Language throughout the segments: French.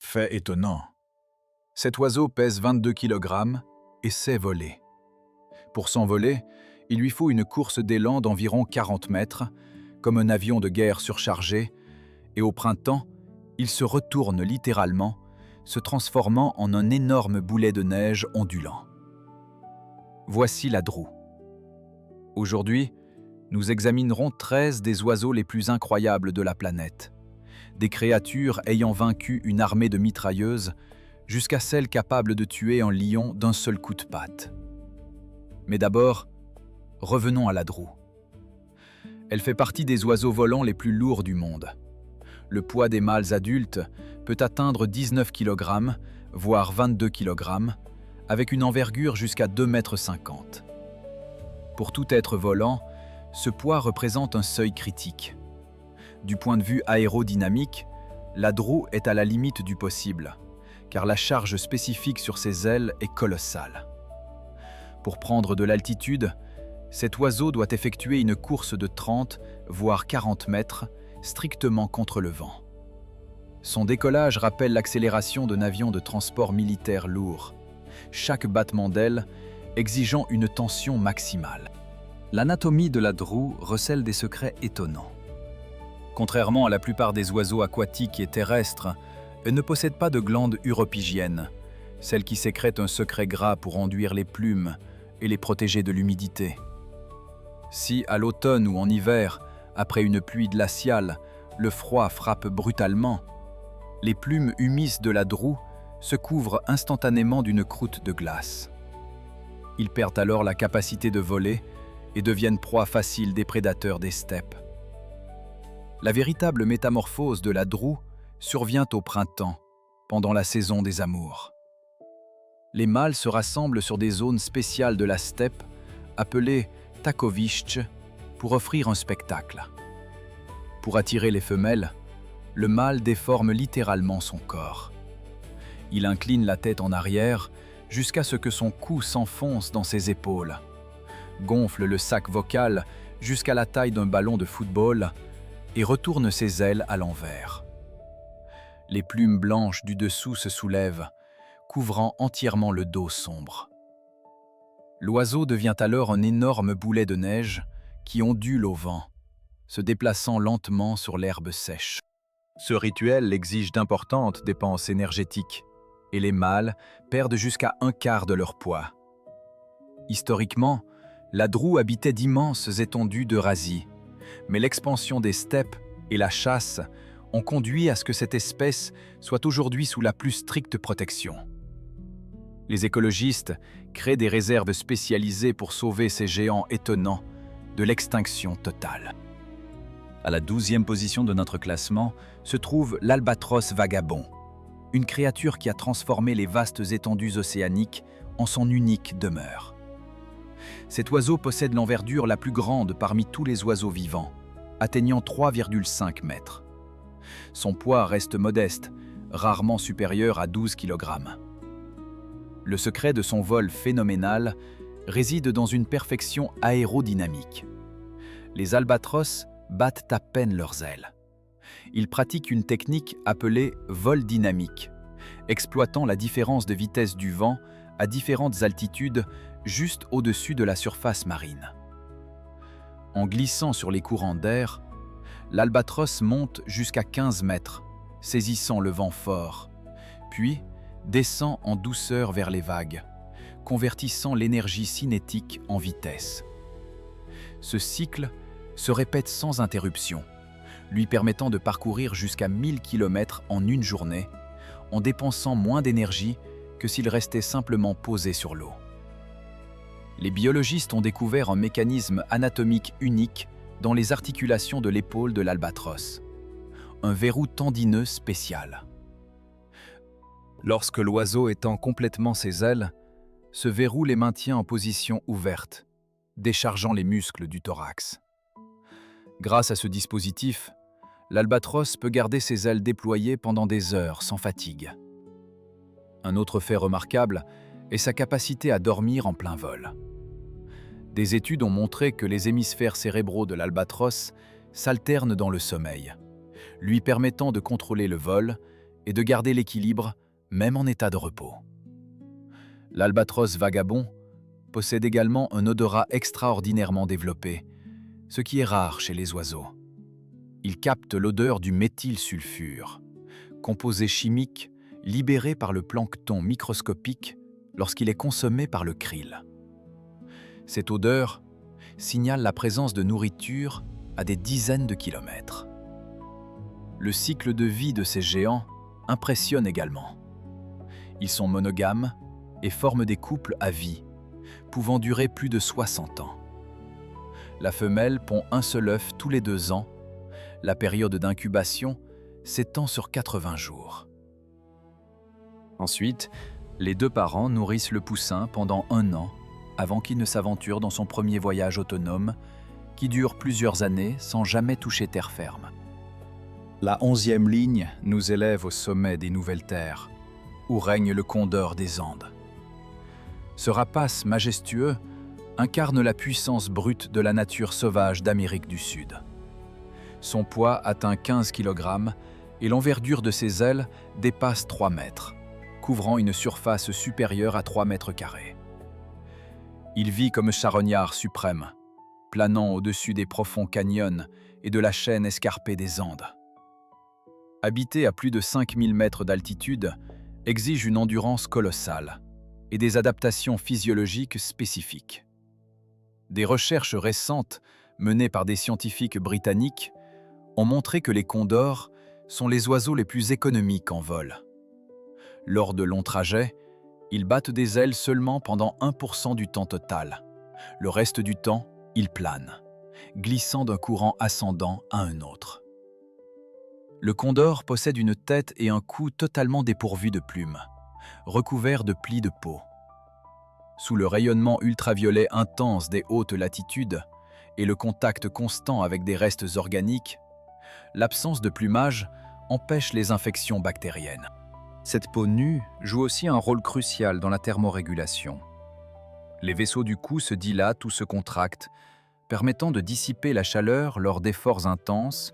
Fait étonnant. Cet oiseau pèse 22 kg et sait voler. Pour s'envoler, il lui faut une course d'élan d'environ 40 mètres, comme un avion de guerre surchargé, et au printemps, il se retourne littéralement, se transformant en un énorme boulet de neige ondulant. Voici la droue. Aujourd'hui, nous examinerons 13 des oiseaux les plus incroyables de la planète. Des créatures ayant vaincu une armée de mitrailleuses, jusqu'à celles capables de tuer un lion d'un seul coup de patte. Mais d'abord, revenons à la droue. Elle fait partie des oiseaux volants les plus lourds du monde. Le poids des mâles adultes peut atteindre 19 kg, voire 22 kg, avec une envergure jusqu'à 2,50 m. Pour tout être volant, ce poids représente un seuil critique. Du point de vue aérodynamique, la droue est à la limite du possible, car la charge spécifique sur ses ailes est colossale. Pour prendre de l'altitude, cet oiseau doit effectuer une course de 30, voire 40 mètres, strictement contre le vent. Son décollage rappelle l'accélération d'un avion de transport militaire lourd, chaque battement d'aile exigeant une tension maximale. L'anatomie de la droue recèle des secrets étonnants. Contrairement à la plupart des oiseaux aquatiques et terrestres, elle ne possède pas de glande uropygienne, celle qui sécrète un secret gras pour enduire les plumes et les protéger de l'humidité. Si, à l'automne ou en hiver, après une pluie glaciale, le froid frappe brutalement, les plumes humides de la droue se couvrent instantanément d'une croûte de glace. Ils perdent alors la capacité de voler et deviennent proie facile des prédateurs des steppes. La véritable métamorphose de la droue survient au printemps, pendant la saison des amours. Les mâles se rassemblent sur des zones spéciales de la steppe, appelées takoviszcze, pour offrir un spectacle. Pour attirer les femelles, le mâle déforme littéralement son corps. Il incline la tête en arrière jusqu'à ce que son cou s'enfonce dans ses épaules, gonfle le sac vocal jusqu'à la taille d'un ballon de football et retourne ses ailes à l'envers. Les plumes blanches du dessous se soulèvent, couvrant entièrement le dos sombre. L'oiseau devient alors un énorme boulet de neige qui ondule au vent, se déplaçant lentement sur l'herbe sèche. Ce rituel exige d'importantes dépenses énergétiques, et les mâles perdent jusqu'à un quart de leur poids. Historiquement, la droue habitait d'immenses étendues d'Eurasie, mais l'expansion des steppes et la chasse ont conduit à ce que cette espèce soit aujourd'hui sous la plus stricte protection. Les écologistes créent des réserves spécialisées pour sauver ces géants étonnants de l'extinction totale. À la 12e position de notre classement se trouve l'albatros vagabond, une créature qui a transformé les vastes étendues océaniques en son unique demeure. Cet oiseau possède l'envergure la plus grande parmi tous les oiseaux vivants, atteignant 3,5 mètres. Son poids reste modeste, rarement supérieur à 12 kg. Le secret de son vol phénoménal réside dans une perfection aérodynamique. Les albatros battent à peine leurs ailes. Ils pratiquent une technique appelée vol dynamique, exploitant la différence de vitesse du vent à différentes altitudes juste au-dessus de la surface marine. En glissant sur les courants d'air, l'albatros monte jusqu'à 15 mètres, saisissant le vent fort, puis descend en douceur vers les vagues, convertissant l'énergie cinétique en vitesse. Ce cycle se répète sans interruption, lui permettant de parcourir jusqu'à 1000 km en une journée, en dépensant moins d'énergie que s'il restait simplement posé sur l'eau. Les biologistes ont découvert un mécanisme anatomique unique dans les articulations de l'épaule de l'albatros, un verrou tendineux spécial. Lorsque l'oiseau étend complètement ses ailes, ce verrou les maintient en position ouverte, déchargeant les muscles du thorax. Grâce à ce dispositif, l'albatros peut garder ses ailes déployées pendant des heures sans fatigue. Un autre fait remarquable est sa capacité à dormir en plein vol. Des études ont montré que les hémisphères cérébraux de l'albatros s'alternent dans le sommeil, lui permettant de contrôler le vol et de garder l'équilibre même en état de repos. L'albatros vagabond possède également un odorat extraordinairement développé, ce qui est rare chez les oiseaux. Il capte l'odeur du méthylsulfure, composé chimique libéré par le plancton microscopique lorsqu'il est consommé par le krill. Cette odeur signale la présence de nourriture à des dizaines de kilomètres. Le cycle de vie de ces géants impressionne également. Ils sont monogames et forment des couples à vie, pouvant durer plus de 60 ans. La femelle pond un seul œuf tous les 2 ans. La période d'incubation s'étend sur 80 jours. Ensuite, les 2 parents nourrissent le poussin pendant 1 an avant qu'il ne s'aventure dans son premier voyage autonome qui dure plusieurs années sans jamais toucher terre ferme. La 11e ligne nous élève au sommet des Nouvelles Terres, où règne le Condor des Andes. Ce rapace majestueux incarne la puissance brute de la nature sauvage d'Amérique du Sud. Son poids atteint 15 kg et l'envergure de ses ailes dépasse 3 mètres, couvrant une surface supérieure à 3 mètres carrés. Il vit comme charognard suprême, planant au-dessus des profonds canyons et de la chaîne escarpée des Andes. Habiter à plus de 5000 mètres d'altitude exige une endurance colossale et des adaptations physiologiques spécifiques. Des recherches récentes menées par des scientifiques britanniques ont montré que les condors sont les oiseaux les plus économiques en vol. Lors de longs trajets, ils battent des ailes seulement pendant 1% du temps total. Le reste du temps, ils planent, glissant d'un courant ascendant à un autre. Le condor possède une tête et un cou totalement dépourvus de plumes, recouverts de plis de peau. Sous le rayonnement ultraviolet intense des hautes latitudes et le contact constant avec des restes organiques, l'absence de plumage empêche les infections bactériennes. Cette peau nue joue aussi un rôle crucial dans la thermorégulation. Les vaisseaux du cou se dilatent ou se contractent, permettant de dissiper la chaleur lors d'efforts intenses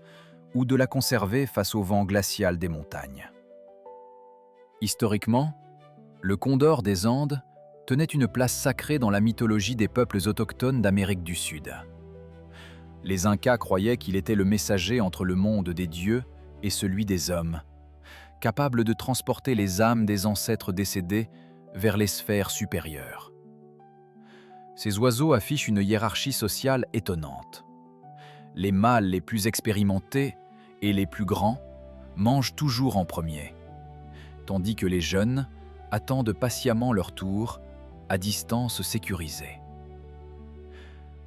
ou de la conserver face au vent glacial des montagnes. Historiquement, le condor des Andes tenait une place sacrée dans la mythologie des peuples autochtones d'Amérique du Sud. Les Incas croyaient qu'il était le messager entre le monde des dieux et celui des hommes, capable de transporter les âmes des ancêtres décédés vers les sphères supérieures. Ces oiseaux affichent une hiérarchie sociale étonnante. Les mâles les plus expérimentés et les plus grands mangent toujours en premier, tandis que les jeunes attendent patiemment leur tour à distance sécurisée.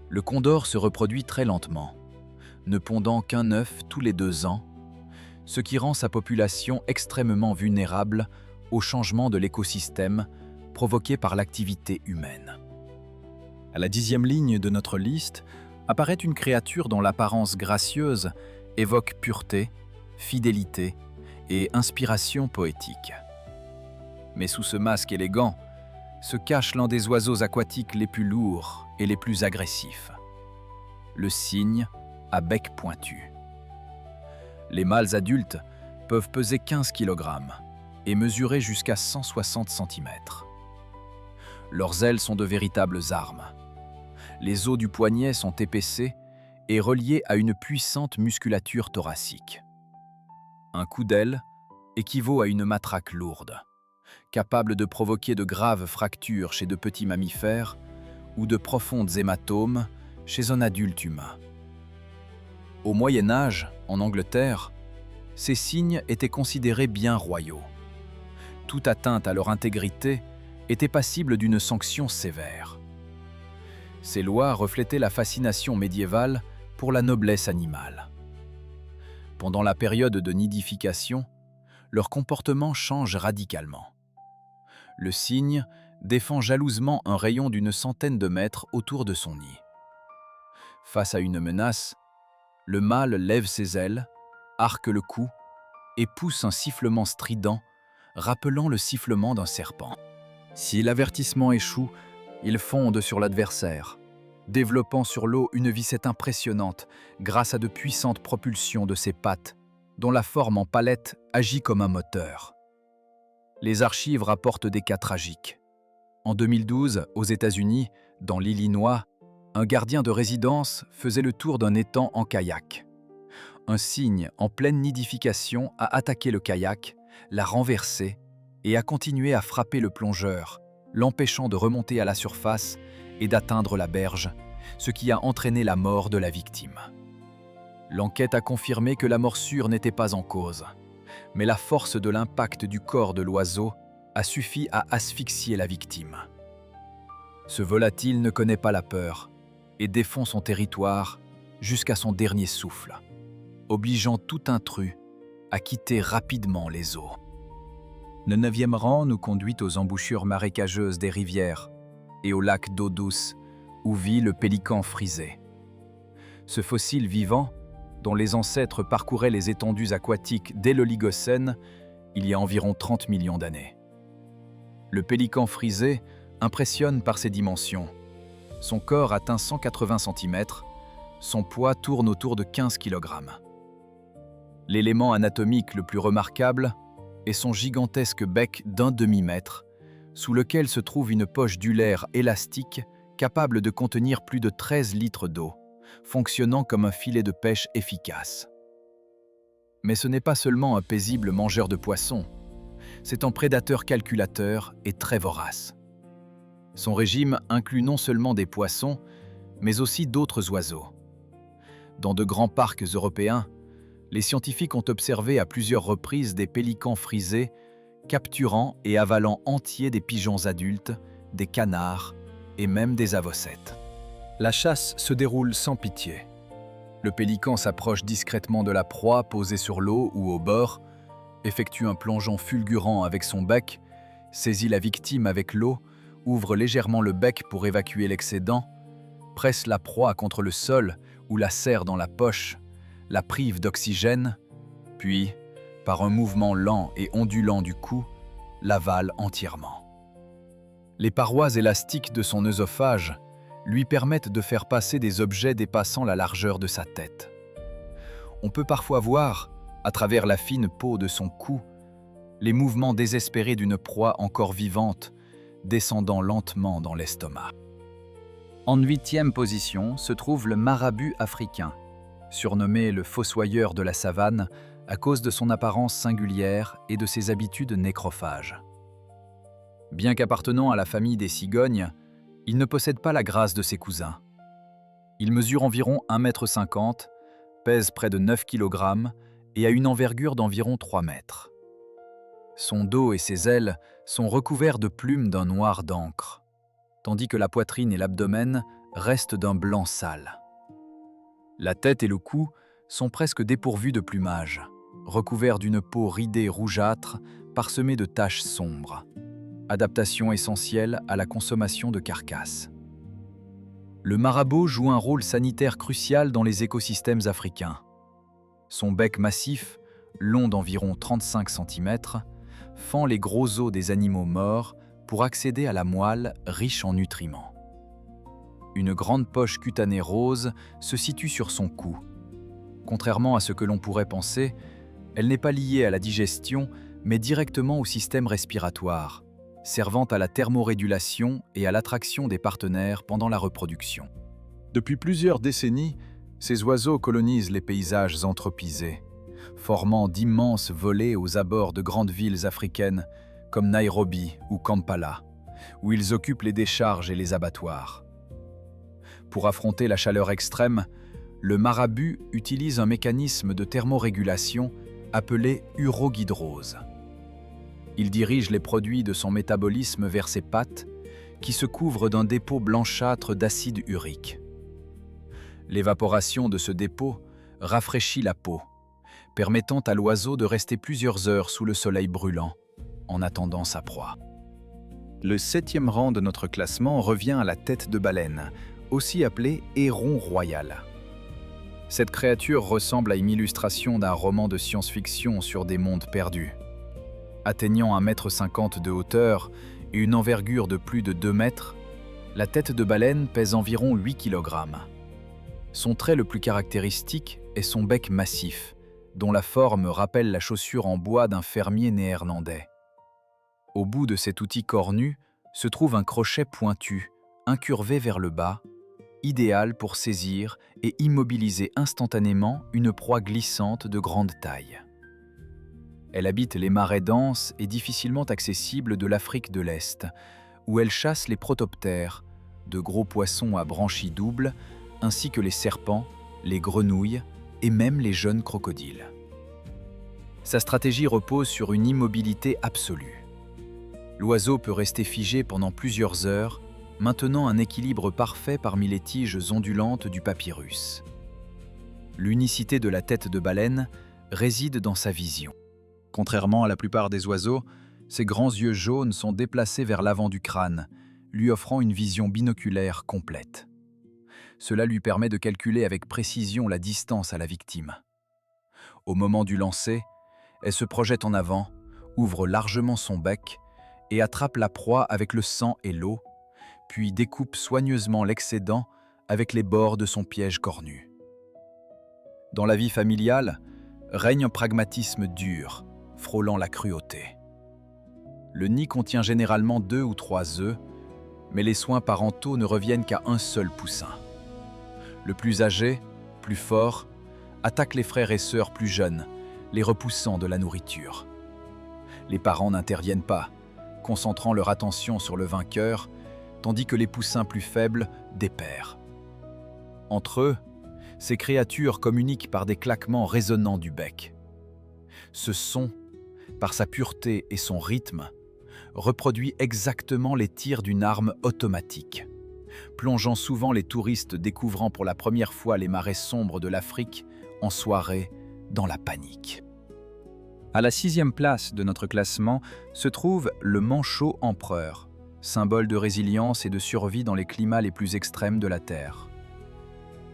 Le condor se reproduit très lentement, ne pondant qu'un œuf tous les 2 ans, ce qui rend sa population extrêmement vulnérable au changement de l'écosystème provoqué par l'activité humaine. À la 10e ligne de notre liste apparaît une créature dont l'apparence gracieuse évoque pureté, fidélité et inspiration poétique. Mais sous ce masque élégant se cache l'un des oiseaux aquatiques les plus lourds et les plus agressifs, le cygne à bec pointu. Les mâles adultes peuvent peser 15 kg et mesurer jusqu'à 160 cm. Leurs ailes sont de véritables armes. Les os du poignet sont épaissés et reliés à une puissante musculature thoracique. Un coup d'aile équivaut à une matraque lourde, capable de provoquer de graves fractures chez de petits mammifères ou de profondes hématomes chez un adulte humain. Au Moyen Âge, en Angleterre, ces cygnes étaient considérés biens royaux. Toute atteinte à leur intégrité était passible d'une sanction sévère. Ces lois reflétaient la fascination médiévale pour la noblesse animale. Pendant la période de nidification, leur comportement change radicalement. Le cygne défend jalousement un rayon d'une centaine de mètres autour de son nid. Face à une menace, le mâle lève ses ailes, arque le cou et pousse un sifflement strident, rappelant le sifflement d'un serpent. Si l'avertissement échoue, il fonde sur l'adversaire, développant sur l'eau une vitesse impressionnante grâce à de puissantes propulsions de ses pattes dont la forme en palette agit comme un moteur. Les archives rapportent des cas tragiques. En 2012, aux États-Unis, dans l'Illinois, un gardien de résidence faisait le tour d'un étang en kayak. Un cygne en pleine nidification a attaqué le kayak, l'a renversé et a continué à frapper le plongeur, l'empêchant de remonter à la surface et d'atteindre la berge, ce qui a entraîné la mort de la victime. L'enquête a confirmé que la morsure n'était pas en cause, mais la force de l'impact du corps de l'oiseau a suffi à asphyxier la victime. Ce volatile ne connaît pas la peur et défend son territoire jusqu'à son dernier souffle, obligeant tout intrus à quitter rapidement les eaux. Le 9e rang nous conduit aux embouchures marécageuses des rivières et au lac d'eau douce où vit le pélican frisé. Ce fossile vivant, dont les ancêtres parcouraient les étendues aquatiques dès l'Oligocène, il y a environ 30 millions d'années. Le pélican frisé impressionne par ses dimensions. Son corps atteint 180 cm, son poids tourne autour de 15 kg. L'élément anatomique le plus remarquable est son gigantesque bec d'1 demi-mètre, sous lequel se trouve une poche d'ulaire élastique capable de contenir plus de 13 litres d'eau, fonctionnant comme un filet de pêche efficace. Mais ce n'est pas seulement un paisible mangeur de poissons, c'est un prédateur calculateur et très vorace. Son régime inclut non seulement des poissons, mais aussi d'autres oiseaux. Dans de grands parcs européens, les scientifiques ont observé à plusieurs reprises des pélicans frisés capturant et avalant entiers des pigeons adultes, des canards et même des avocettes. La chasse se déroule sans pitié. Le pélican s'approche discrètement de la proie posée sur l'eau ou au bord, effectue un plongeon fulgurant avec son bec, saisit la victime avec l'eau, ouvre légèrement le bec pour évacuer l'excédent, presse la proie contre le sol ou la serre dans la poche, la prive d'oxygène, puis, par un mouvement lent et ondulant du cou, l'avale entièrement. Les parois élastiques de son œsophage lui permettent de faire passer des objets dépassant la largeur de sa tête. On peut parfois voir, à travers la fine peau de son cou, les mouvements désespérés d'une proie encore vivante, descendant lentement dans l'estomac. En 8e position se trouve le marabu africain, surnommé le fossoyeur de la savane à cause de son apparence singulière et de ses habitudes nécrophages. Bien qu'appartenant à la famille des cigognes, il ne possède pas la grâce de ses cousins. Il mesure environ 1,50 m, pèse près de 9 kg et a une envergure d'environ 3 mètres. Son dos et ses ailes sont recouverts de plumes d'un noir d'encre, tandis que la poitrine et l'abdomen restent d'un blanc sale. La tête et le cou sont presque dépourvus de plumage, recouverts d'une peau ridée rougeâtre parsemée de taches sombres. Adaptation essentielle à la consommation de carcasses. Le marabout joue un rôle sanitaire crucial dans les écosystèmes africains. Son bec massif, long d'environ 35 cm, fend les gros os des animaux morts pour accéder à la moelle riche en nutriments. Une grande poche cutanée rose se situe sur son cou. Contrairement à ce que l'on pourrait penser, elle n'est pas liée à la digestion, mais directement au système respiratoire, servant à la thermorégulation et à l'attraction des partenaires pendant la reproduction. Depuis plusieurs décennies, ces oiseaux colonisent les paysages anthropisés, formant d'immenses volées aux abords de grandes villes africaines comme Nairobi ou Kampala, où ils occupent les décharges et les abattoirs. Pour affronter la chaleur extrême, le marabu utilise un mécanisme de thermorégulation appelé uroguidrose. Il dirige les produits de son métabolisme vers ses pattes, qui se couvrent d'un dépôt blanchâtre d'acide urique. L'évaporation de ce dépôt rafraîchit la peau, permettant à l'oiseau de rester plusieurs heures sous le soleil brûlant, en attendant sa proie. Le 7e rang de notre classement revient à la tête de baleine, aussi appelée héron royal. Cette créature ressemble à une illustration d'un roman de science-fiction sur des mondes perdus. Atteignant 1,50 m de hauteur et une envergure de plus de 2 mètres, la tête de baleine pèse environ 8 kg. Son trait le plus caractéristique est son bec massif, dont la forme rappelle la chaussure en bois d'un fermier néerlandais. Au bout de cet outil cornu se trouve un crochet pointu, incurvé vers le bas, idéal pour saisir et immobiliser instantanément une proie glissante de grande taille. Elle habite les marais denses et difficilement accessibles de l'Afrique de l'Est, où elle chasse les protoptères, de gros poissons à branchies doubles, ainsi que les serpents, les grenouilles et même les jeunes crocodiles. Sa stratégie repose sur une immobilité absolue. L'oiseau peut rester figé pendant plusieurs heures, maintenant un équilibre parfait parmi les tiges ondulantes du papyrus. L'unicité de la tête de baleine réside dans sa vision. Contrairement à la plupart des oiseaux, ses grands yeux jaunes sont déplacés vers l'avant du crâne, lui offrant une vision binoculaire complète. Cela lui permet de calculer avec précision la distance à la victime. Au moment du lancer, elle se projette en avant, ouvre largement son bec et attrape la proie avec le sang et l'eau, puis découpe soigneusement l'excédent avec les bords de son piège cornu. Dans la vie familiale, règne un pragmatisme dur, frôlant la cruauté. Le nid contient généralement 2 ou 3 œufs, mais les soins parentaux ne reviennent qu'à un seul poussin. Le plus âgé, plus fort, attaque les frères et sœurs plus jeunes, les repoussant de la nourriture. Les parents n'interviennent pas, concentrant leur attention sur le vainqueur, tandis que les poussins plus faibles dépèrent. Entre eux, ces créatures communiquent par des claquements résonnants du bec. Ce son, par sa pureté et son rythme, reproduit exactement les tirs d'une arme automatique, plongeant souvent les touristes découvrant pour la première fois les marais sombres de l'Afrique en soirée dans la panique. À la 6e place de notre classement se trouve le manchot empereur, symbole de résilience et de survie dans les climats les plus extrêmes de la Terre.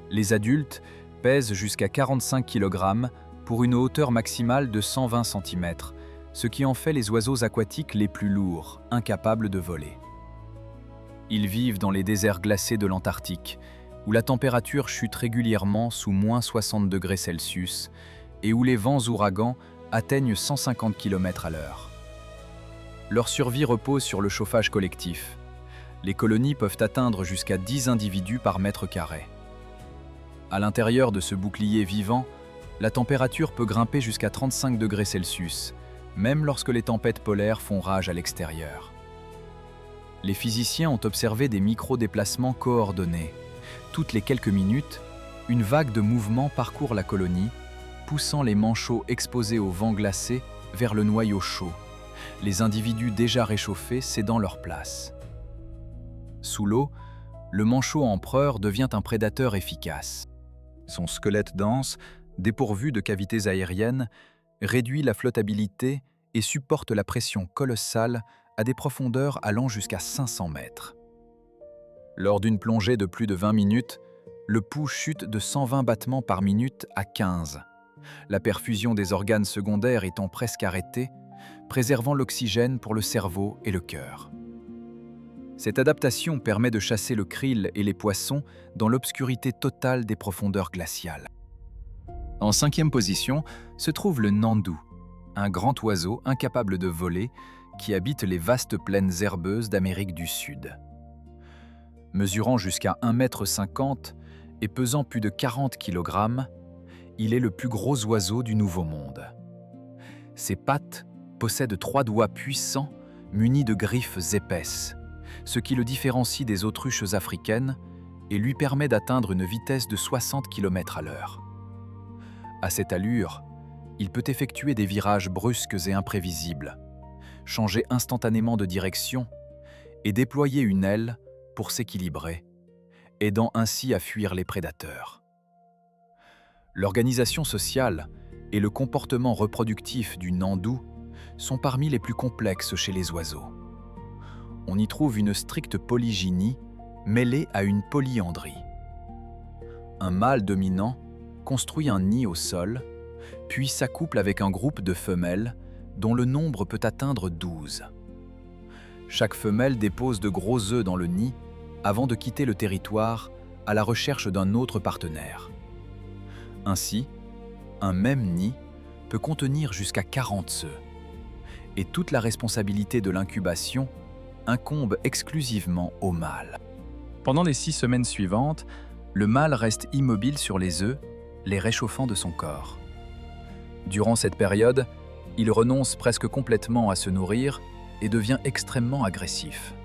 Les adultes pèsent jusqu'à 45 kg pour une hauteur maximale de 120 cm, ce qui en fait les oiseaux aquatiques les plus lourds, incapables de voler. Ils vivent dans les déserts glacés de l'Antarctique, où la température chute régulièrement sous -60°C et où les vents ouragans atteignent 150 km/h. Leur survie repose sur le chauffage collectif. Les colonies peuvent atteindre jusqu'à 10 individus par mètre carré. À l'intérieur de ce bouclier vivant, la température peut grimper jusqu'à 35°C, même lorsque les tempêtes polaires font rage à l'extérieur. Les physiciens ont observé des micro-déplacements coordonnés. Toutes les quelques minutes, une vague de mouvement parcourt la colonie, poussant les manchots exposés au vent glacé vers le noyau chaud, les individus déjà réchauffés cédant leur place. Sous l'eau, le manchot empereur devient un prédateur efficace. Son squelette dense, dépourvu de cavités aériennes, réduit la flottabilité et supporte la pression colossale à des profondeurs allant jusqu'à 500 mètres. Lors d'une plongée de plus de 20 minutes, le pouls chute de 120 battements par minute à 15, la perfusion des organes secondaires étant presque arrêtée, préservant l'oxygène pour le cerveau et le cœur. Cette adaptation permet de chasser le krill et les poissons dans l'obscurité totale des profondeurs glaciales. En 5e position se trouve le nandou, un grand oiseau incapable de voler qui habite les vastes plaines herbeuses d'Amérique du Sud. Mesurant jusqu'à 1,50 m et pesant plus de 40 kg, il est le plus gros oiseau du Nouveau Monde. Ses pattes possèdent 3 doigts puissants munis de griffes épaisses, ce qui le différencie des autruches africaines et lui permet d'atteindre une vitesse de 60 km/h. À cette allure, il peut effectuer des virages brusques et imprévisibles, changer instantanément de direction et déployer une aile pour s'équilibrer, aidant ainsi à fuir les prédateurs. L'organisation sociale et le comportement reproductif du nandou sont parmi les plus complexes chez les oiseaux. On y trouve une stricte polygynie mêlée à une polyandrie. Un mâle dominant construit un nid au sol, puis s'accouple avec un groupe de femelles dont le nombre peut atteindre 12. Chaque femelle dépose de gros œufs dans le nid avant de quitter le territoire à la recherche d'un autre partenaire. Ainsi, un même nid peut contenir jusqu'à 40 œufs. Et toute la responsabilité de l'incubation incombe exclusivement au mâle. Pendant les 6 semaines suivantes, le mâle reste immobile sur les œufs, les réchauffant de son corps. Durant cette période, il renonce presque complètement à se nourrir et devient extrêmement agressif.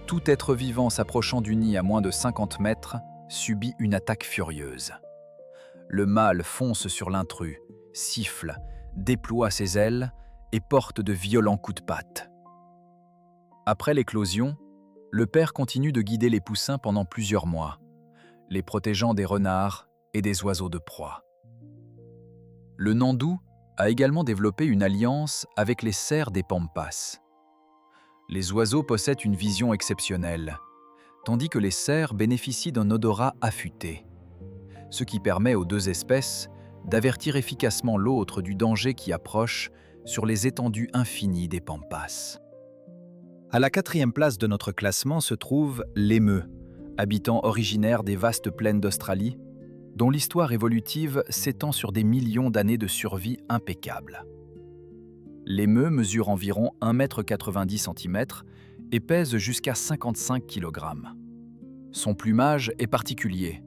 Tout être vivant s'approchant du nid à moins de 50 mètres subit une attaque furieuse. Le mâle fonce sur l'intrus, siffle, déploie ses ailes et porte de violents coups de patte. Après l'éclosion, le père continue de guider les poussins pendant plusieurs mois, les protégeant des renards et des oiseaux de proie. Le nandou a également développé une alliance avec les cerfs des pampas. Les oiseaux possèdent une vision exceptionnelle, tandis que les cerfs bénéficient d'un odorat affûté, ce qui permet aux deux espèces d'avertir efficacement l'autre du danger qui approche sur les étendues infinies des pampas. À la 4e place de notre classement se trouve l'émeu, habitant originaire des vastes plaines d'Australie, dont l'histoire évolutive s'étend sur des millions d'années de survie impeccable. L'émeu mesure environ 1,90 m et pèse jusqu'à 55 kg. Son plumage est particulier.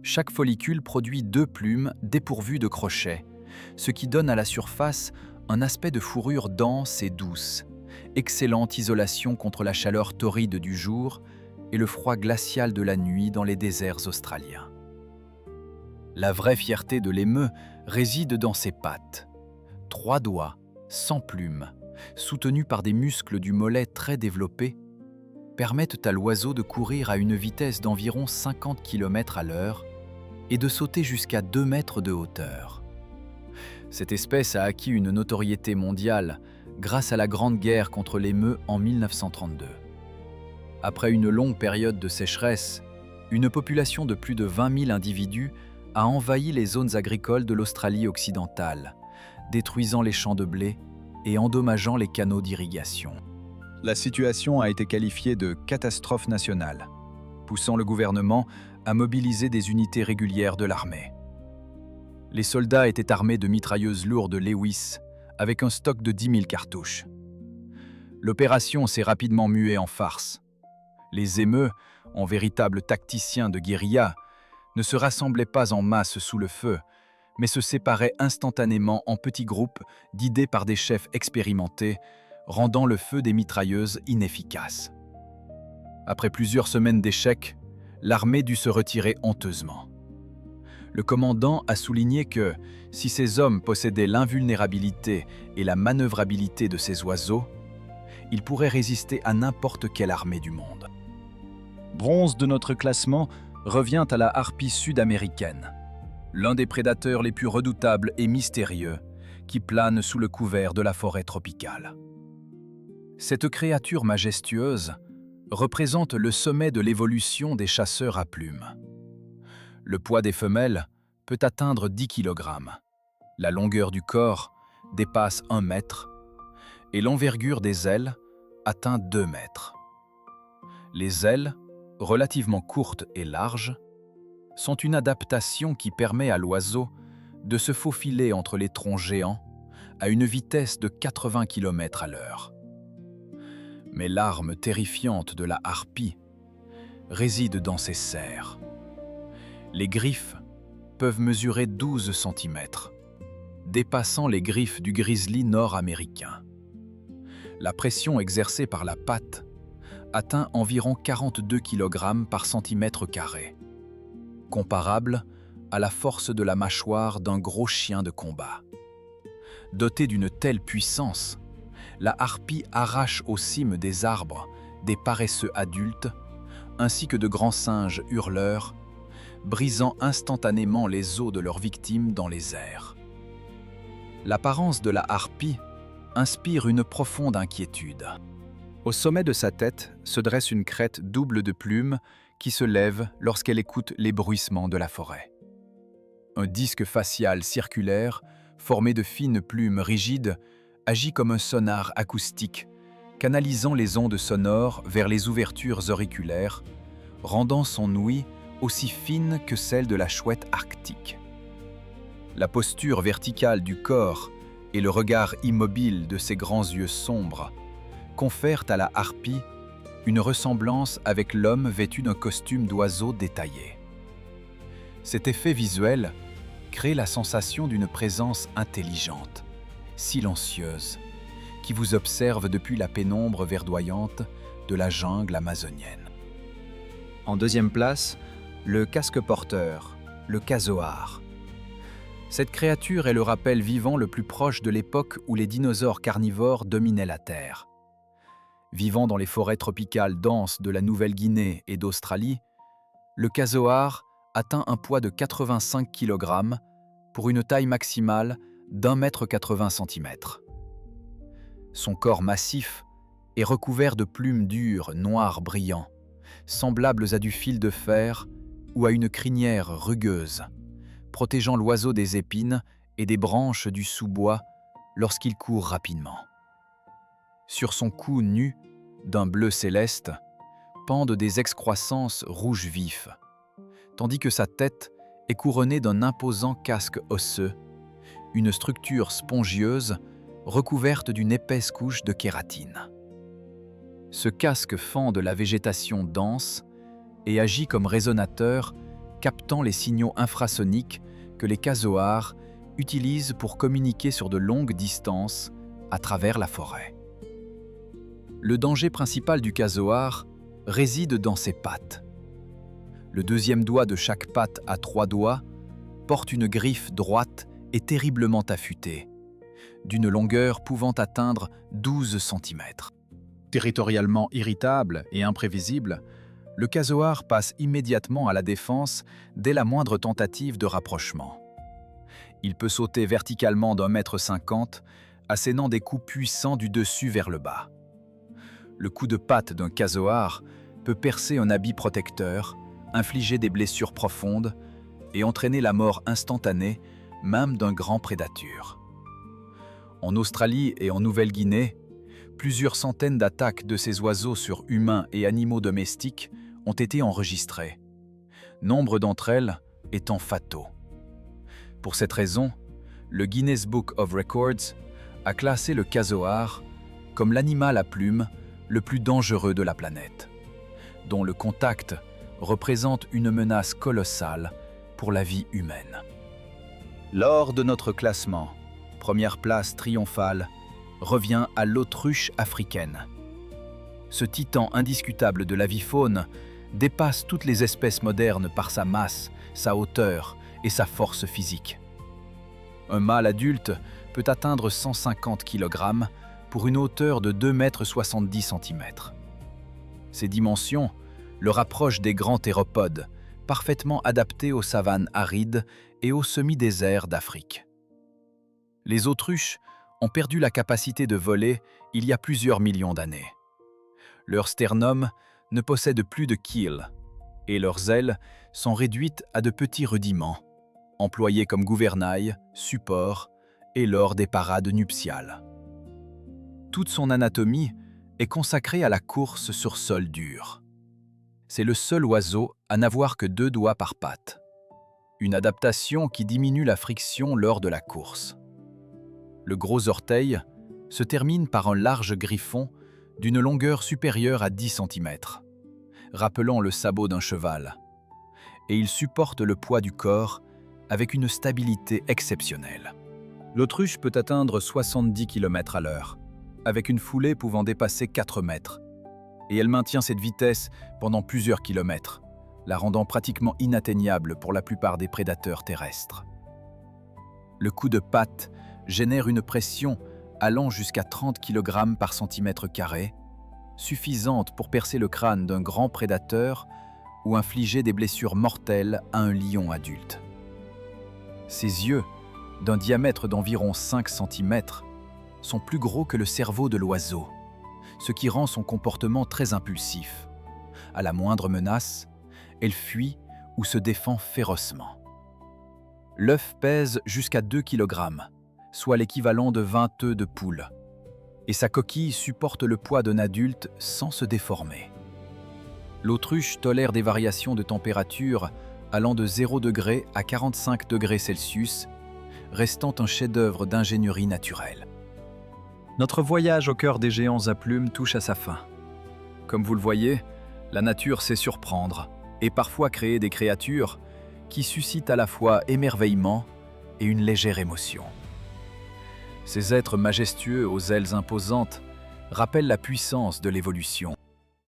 Chaque follicule produit 2 plumes dépourvues de crochets, ce qui donne à la surface un aspect de fourrure dense et douce, excellente isolation contre la chaleur torride du jour et le froid glacial de la nuit dans les déserts australiens. La vraie fierté de l'émeu réside dans ses pattes. 3 doigts, sans plumes, soutenus par des muscles du mollet très développés, permettent à l'oiseau de courir à une vitesse d'environ 50 km/h et de sauter jusqu'à 2 mètres de hauteur. Cette espèce a acquis une notoriété mondiale grâce à la Grande Guerre contre l'émeu en 1932. Après une longue période de sécheresse, une population de plus de 20 000 individus a envahi les zones agricoles de l'Australie occidentale, détruisant les champs de blé et endommageant les canaux d'irrigation. La situation a été qualifiée de catastrophe nationale, poussant le gouvernement à mobiliser des unités régulières de l'armée. Les soldats étaient armés de mitrailleuses lourdes Lewis, avec un stock de 10 000 cartouches. L'opération s'est rapidement muée en farce. Les émeux, en véritables tacticiens de guérilla, ne se rassemblaient pas en masse sous le feu, mais se séparaient instantanément en petits groupes guidés par des chefs expérimentés, rendant le feu des mitrailleuses inefficace. Après plusieurs semaines d'échecs, l'armée dut se retirer honteusement. Le commandant a souligné que, si ces hommes possédaient l'invulnérabilité et la manœuvrabilité de ces oiseaux, ils pourraient résister à n'importe quelle armée du monde. Bronze de notre classement revient à la harpie sud-américaine, l'un des prédateurs les plus redoutables et mystérieux qui plane sous le couvert de la forêt tropicale. Cette créature majestueuse représente le sommet de l'évolution des chasseurs à plumes. Le poids des femelles peut atteindre 10 kg. La longueur du corps dépasse 1 mètre et l'envergure des ailes atteint 2 mètres. Les ailes, relativement courtes et larges, sont une adaptation qui permet à l'oiseau de se faufiler entre les troncs géants à une vitesse de 80 km/h. Mais l'arme terrifiante de la harpie réside dans ses serres. Les griffes peuvent mesurer 12 cm, dépassant les griffes du grizzly nord-américain. La pression exercée par la patte atteint environ 42 kg par centimètre carré, comparable à la force de la mâchoire d'un gros chien de combat. Dotée d'une telle puissance, la harpie arrache aux cimes des arbres des paresseux adultes, ainsi que de grands singes hurleurs, brisant instantanément les os de leurs victimes dans les airs. L'apparence de la harpie inspire une profonde inquiétude. Au sommet de sa tête se dresse une crête double de plumes qui se lève lorsqu'elle écoute les bruissements de la forêt. Un disque facial circulaire, formé de fines plumes rigides, agit comme un sonar acoustique, canalisant les ondes sonores vers les ouvertures auriculaires, rendant son ouïe aussi fine que celle de la chouette arctique. La posture verticale du corps et le regard immobile de ses grands yeux sombres confèrent à la harpie une ressemblance avec l'homme vêtu d'un costume d'oiseau détaillé. Cet effet visuel crée la sensation d'une présence intelligente, silencieuse, qui vous observe depuis la pénombre verdoyante de la jungle amazonienne. En deuxième place, le casque-porteur, le casoar. Cette créature est le rappel vivant le plus proche de l'époque où les dinosaures carnivores dominaient la Terre. Vivant dans les forêts tropicales denses de la Nouvelle-Guinée et d'Australie, le casoar atteint un poids de 85 kg pour une taille maximale d'1,80 m. Son corps massif est recouvert de plumes dures, noires brillants, semblables à du fil de fer ou à une crinière rugueuse, protégeant l'oiseau des épines et des branches du sous-bois lorsqu'il court rapidement. Sur son cou nu, d'un bleu céleste, pendent des excroissances rouge vif, tandis que sa tête est couronnée d'un imposant casque osseux, une structure spongieuse recouverte d'une épaisse couche de kératine. Ce casque fend de la végétation dense et agit comme résonateur, captant les signaux infrasoniques que les casoars utilisent pour communiquer sur de longues distances à travers la forêt. Le danger principal du casoar réside dans ses pattes. Le deuxième doigt de chaque patte à 3 doigts porte une griffe droite et terriblement affûtée, d'une longueur pouvant atteindre 12 cm. Territorialement irritable et imprévisible, le casoar passe immédiatement à la défense dès la moindre tentative de rapprochement. Il peut sauter verticalement d'1,50 m, assénant des coups puissants du dessus vers le bas. Le coup de patte d'un casoar peut percer un habit protecteur, infliger des blessures profondes et entraîner la mort instantanée, même d'un grand prédateur. En Australie et en Nouvelle-Guinée, plusieurs centaines d'attaques de ces oiseaux sur humains et animaux domestiques ont été enregistrées, nombre d'entre elles étant fataux. Pour cette raison, le Guinness Book of Records a classé le casoar comme l'animal à plumes le plus dangereux de la planète, dont le contact représente une menace colossale pour la vie humaine. Lors de notre classement, première place triomphale revient à l'autruche africaine. Ce titan indiscutable de l'avifaune dépasse toutes les espèces modernes par sa masse, sa hauteur et sa force physique. Un mâle adulte peut atteindre 150 kg pour une hauteur de 2,70 m. Ces dimensions le rapprochent des grands théropodes, parfaitement adaptés aux savanes arides et aux semi-déserts d'Afrique. Les autruches ont perdu la capacité de voler il y a plusieurs millions d'années. Leur sternum ne possède plus de quille et leurs ailes sont réduites à de petits rudiments, employés comme gouvernail, support et lors des parades nuptiales. Toute son anatomie est consacrée à la course sur sol dur. C'est le seul oiseau à n'avoir que 2 doigts par patte, une adaptation qui diminue la friction lors de la course. Le gros orteil se termine par un large griffon d'une longueur supérieure à 10 cm, rappelant le sabot d'un cheval, et il supporte le poids du corps avec une stabilité exceptionnelle. L'autruche peut atteindre 70 km/h, avec une foulée pouvant dépasser 4 mètres, et elle maintient cette vitesse pendant plusieurs kilomètres, la rendant pratiquement inatteignable pour la plupart des prédateurs terrestres. Le coup de patte génère une pression allant jusqu'à 30 kg par centimètre carré, suffisante pour percer le crâne d'un grand prédateur ou infliger des blessures mortelles à un lion adulte. Ses yeux, d'un diamètre d'environ 5 cm, sont plus gros que le cerveau de l'oiseau, ce qui rend son comportement très impulsif. À la moindre menace, elle fuit ou se défend férocement. L'œuf pèse jusqu'à 2 kg, soit l'équivalent de 20 œufs de poule, et sa coquille supporte le poids d'un adulte sans se déformer. L'autruche tolère des variations de température allant de 0 degré à 45 degrés Celsius restant un chef-d'œuvre d'ingénierie naturelle. Notre voyage au cœur des géants à plumes touche à sa fin. Comme vous le voyez, la nature sait surprendre et parfois créer des créatures qui suscitent à la fois émerveillement et une légère émotion. Ces êtres majestueux aux ailes imposantes rappellent la puissance de l'évolution.